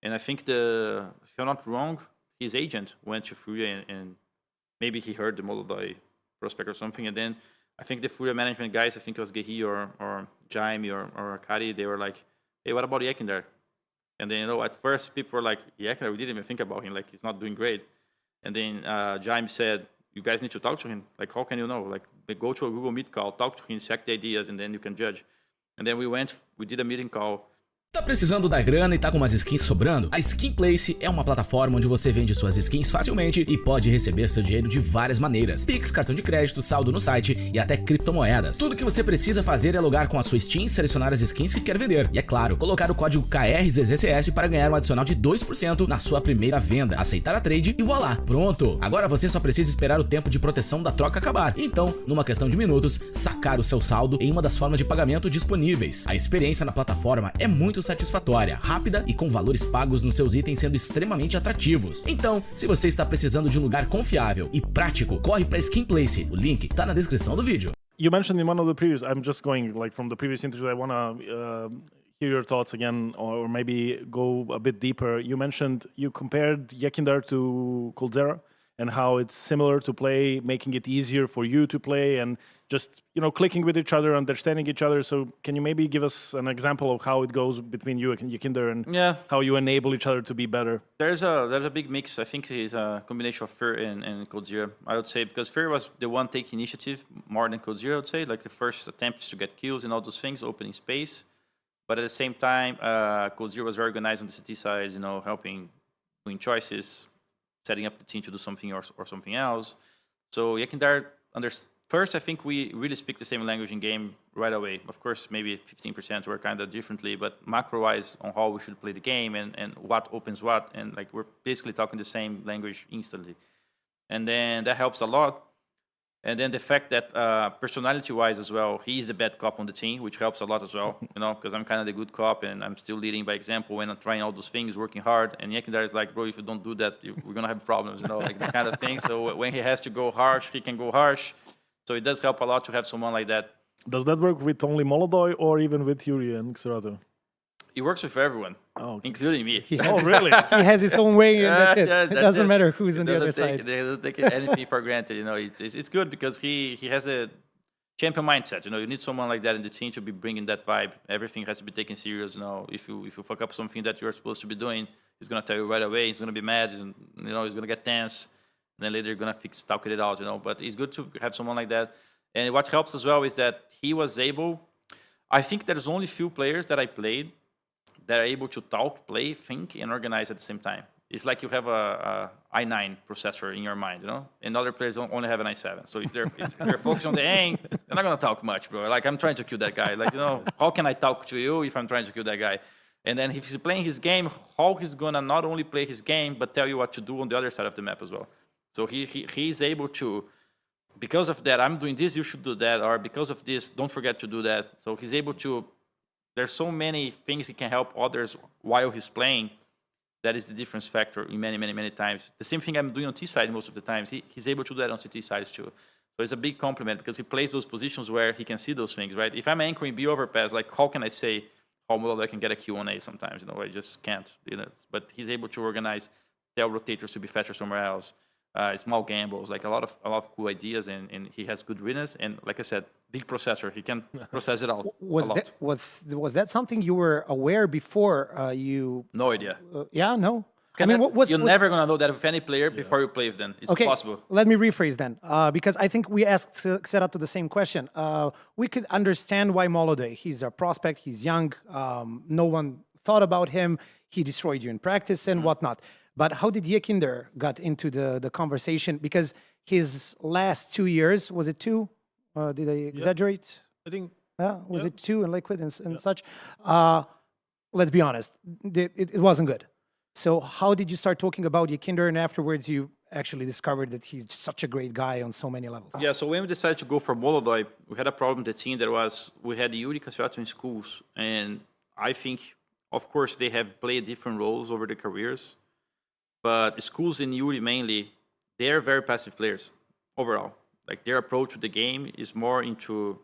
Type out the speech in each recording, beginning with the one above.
And I think if I'm not wrong, his agent went to Furia and maybe he heard the Molodoi prospect or something. And then I think the Furia management guys, I think it was Gehi or Jaime or Akari, they were like, hey, what about Yekindar? And then, at first people were like, Yekindar, we didn't even think about him. Like, he's not doing great. And then Jaime said, you guys need to talk to him. Like, how can you know? Like, go to a Google Meet call, talk to him, check the ideas, and then you can judge. And then we did a meeting call. Tá precisando da grana e tá com umas skins sobrando? A Skin Place é uma plataforma onde você vende suas skins facilmente e pode receber seu dinheiro de várias maneiras. Pix, cartão de crédito, saldo no site e até criptomoedas. Tudo que você precisa fazer é logar com a sua Steam, selecionar as skins que quer vender. E é claro, colocar o código krzzcsgo para ganhar um adicional de 2% na sua primeira venda. Aceitar a trade e voilá, pronto! Agora você só precisa esperar o tempo de proteção da troca acabar. Então, numa questão de minutos, sacar o seu saldo em uma das formas de pagamento disponíveis. A experiência na plataforma é muito satisfatória, rápida e com valores pagos nos seus itens sendo extremamente atrativos. Então, se você está precisando de um lugar confiável e prático, corre para Skin Place. O link tá na descrição do vídeo. You mentioned in one of the previous, I'm just going like from the previous interview, I want to hear your thoughts again, or maybe go a bit deeper. You mentioned you compared Yekindar to Coldzera and how it's similar to play, making it easier for you to play and just, clicking with each other, understanding each other. So can you maybe give us an example of how it goes between you and Yekindar and how you enable each other to be better? There's a big mix. I think it's a combination of Furia and Coldzera, I would say, because Furia was the one taking initiative more than Coldzera, I would say, like the first attempts to get kills and all those things, opening space. But at the same time, Coldzera was very organized on the CT side, helping, doing choices, setting up the team to do something or something else. So Yekindar, first, I think we really speak the same language in game right away. Of course, maybe 15% were kind of differently, but macro-wise on how we should play the game and what opens what, and like we're basically talking the same language instantly. And then that helps a lot. And then the fact that personality-wise as well, he's the bad cop on the team, which helps a lot as well, because I'm kind of the good cop and I'm still leading by example and I'm trying all those things, working hard. And Yekindar is like, bro, if you don't do that, we're going to have problems, like that kind of thing. So when he has to go harsh, he can go harsh. So it does help a lot to have someone like that. Does that work with only Molodoi or even with Furia and Xerato? It works with everyone, including me. Really? He has his own way, and that's it. It doesn't matter who's on the other side. He doesn't take anything for granted. It's good because he has a champion mindset. You need someone like that in the team to be bringing that vibe. Everything has to be taken serious. If you fuck up something that you're supposed to be doing, he's gonna tell you right away. He's gonna be mad. He's gonna get tense. And then later you're gonna talk it out. But it's good to have someone like that. And what helps as well is that he was able. I think there's only few players that I played that are able to talk, play, think, and organize at the same time. It's like you have a i9 processor in your mind, and other players only have an i7. So if they're focused on the aim, they're not going to talk much, bro. Like, I'm trying to kill that guy. Like, how can I talk to you if I'm trying to kill that guy? And then if he's playing his game, how he's going to not only play his game, but tell you what to do on the other side of the map as well. So he's able to, because of that, I'm doing this, you should do that, or because of this, don't forget to do that. So he's able to. There's so many things he can help others while he's playing. That is the difference factor in many, many, many times. The same thing I'm doing on T side most of the times. He's able to do that on CT sides too. So it's a big compliment because he plays those positions where he can see those things, right? If I'm anchoring B overpass, like how can I say how well I can get a Q on A sometimes? I just can't. But he's able to organize, tell rotators to be faster somewhere else. Small gambles, like a lot of cool ideas, and he has good readiness. And like I said, big processor, he can process it all. Was that something you were aware before you? No idea. No. You're never gonna know that with any player before you play with them. It's impossible. Let me rephrase then, because I think we asked Xerato the same question. We could understand why Molodoi. He's a prospect. He's young. No one thought about him. He destroyed you in practice and whatnot. But how did Yekindar got into the conversation? Because his last 2 years, was it 2? Did I exaggerate? I think. Was it 2 in Liquid and such? Let's be honest, it wasn't good. So how did you start talking about Yekindar, and afterwards you actually discovered that he's such a great guy on so many levels? Yeah, so when we decided to go for Molodoi, we had a problem with the team we had Yuri Cassiato in schools. And I think, of course, they have played different roles over their careers. But schools in Yuri mainly, they're very passive players overall. Like their approach to the game is more into,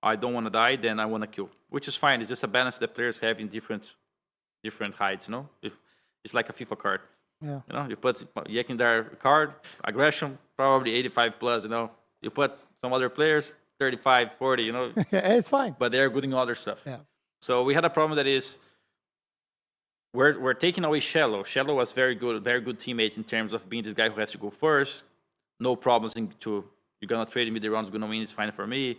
I don't want to die, then I want to kill, which is fine. It's just a balance that players have in different heights. it's like a FIFA card. Yeah. You know, you put Yekindar card, aggression, probably 85 plus, you know. You put some other players, 35, 40, you know, It's fine. but they're good in other stuff. Yeah. So we had a problem that is we're taking away Shallow. Shallow was very good teammate in terms of being this guy who has to go first. No problems you're gonna trade me, the round's gonna win, it's fine for me.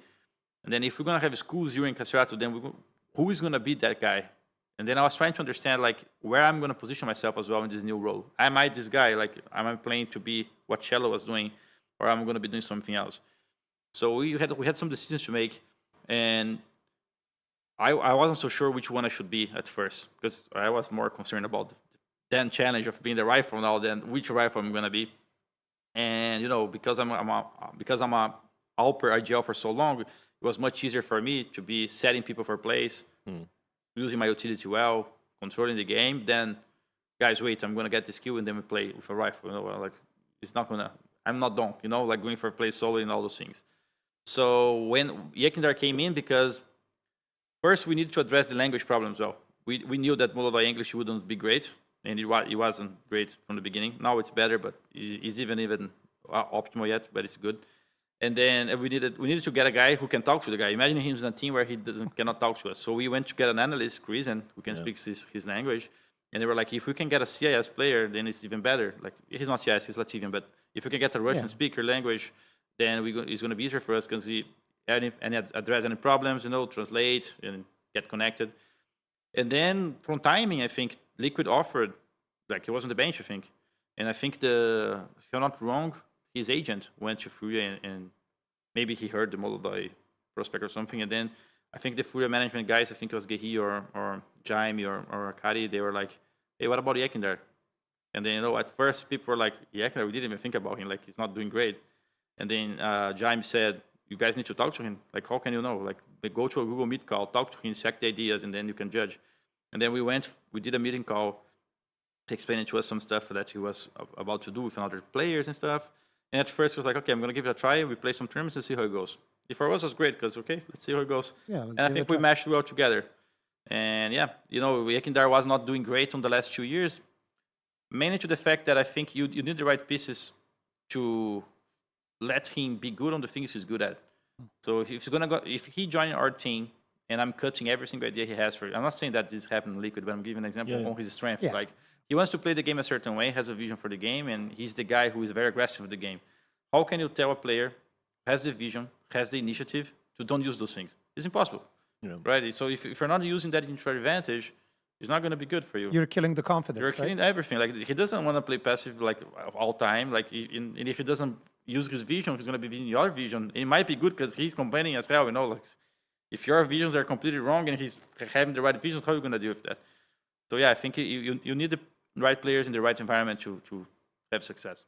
And then if we're gonna have schools Yuri and Cassiato, then who is gonna be that guy? And then I was trying to understand like where I'm gonna position myself as well in this new role. Am I this guy? Like am I playing to be what Shallow was doing, or am I gonna be doing something else? So we had some decisions to make, and I wasn't so sure which one I should be at first, because I was more concerned about the challenge of being the rifle now than which rifle I'm gonna be. And you know, because I'm a Alper IGL for so long, it was much easier for me to be setting people for plays, using my utility well, controlling the game. Then, guys, wait, I'm gonna get the skill and then we play with a rifle. You know, like it's not gonna. I'm not done. You know, like going for play solo and all those things. So when Yekindar came in, because first we needed to address the language problem as well. We knew that Molodai English wouldn't be great, and it wasn't great from the beginning. Now it's better, but it's even optimal yet, but it's good. And then we needed to get a guy who can talk to the guy. Imagine him in a team where he cannot talk to us. So we went to get an analyst, Chris, and who can speak his language. And they were like, if we can get a CIS player, then it's even better. Like he's not CIS, he's Latvian, but if we can get a Russian speaker language, then it's going to be easier for us because address any problems, you know, translate and get connected. And then from timing, I think Liquid offered, like he was on the bench, I think. And I think if I'm not wrong, his agent went to Furia and maybe he heard the Molodai prospect or something. And then I think the Furia management guys, I think it was Gehi or Jaime or Akari, they were like, hey, what about Yekindar? And then, you know, at first people were like, Yekindar, we didn't even think about him. Like, he's not doing great. And then Jaime said, you guys need to talk to him. Like, how can you know? Like, go to a Google Meet call, talk to him, check the ideas, and then you can judge. And then we did a meeting call, explaining to us some stuff that he was about to do with other players and stuff. And at first, he was like, okay, I'm going to give it a try. We play some tournaments and see how it goes. For us, it was great because, okay, let's see how it goes. Yeah, and I think we meshed well together. And yeah, you know, Yekindar was not doing great on the last 2 years, mainly to the fact that I think you need the right pieces to let him be good on the things he's good at. So if he joined our team and I'm cutting every single idea he has I'm not saying that this happened in Liquid, but I'm giving an example on his strength. Yeah. Like he wants to play the game a certain way, has a vision for the game, and he's the guy who is very aggressive with the game. How can you tell a player who has the vision, has the initiative to don't use those things? It's impossible. Yeah. Right? So if you're not using that into your advantage, it's not going to be good for you. You're killing the confidence. You're killing everything. Like he doesn't want to play passive like all time. Like and if he doesn't use his vision, he's going to be using your vision. It might be good because he's complaining as well. You know, like if your visions are completely wrong and he's having the right visions, how are you going to deal with that? So yeah, I think you need the right players in the right environment to have success.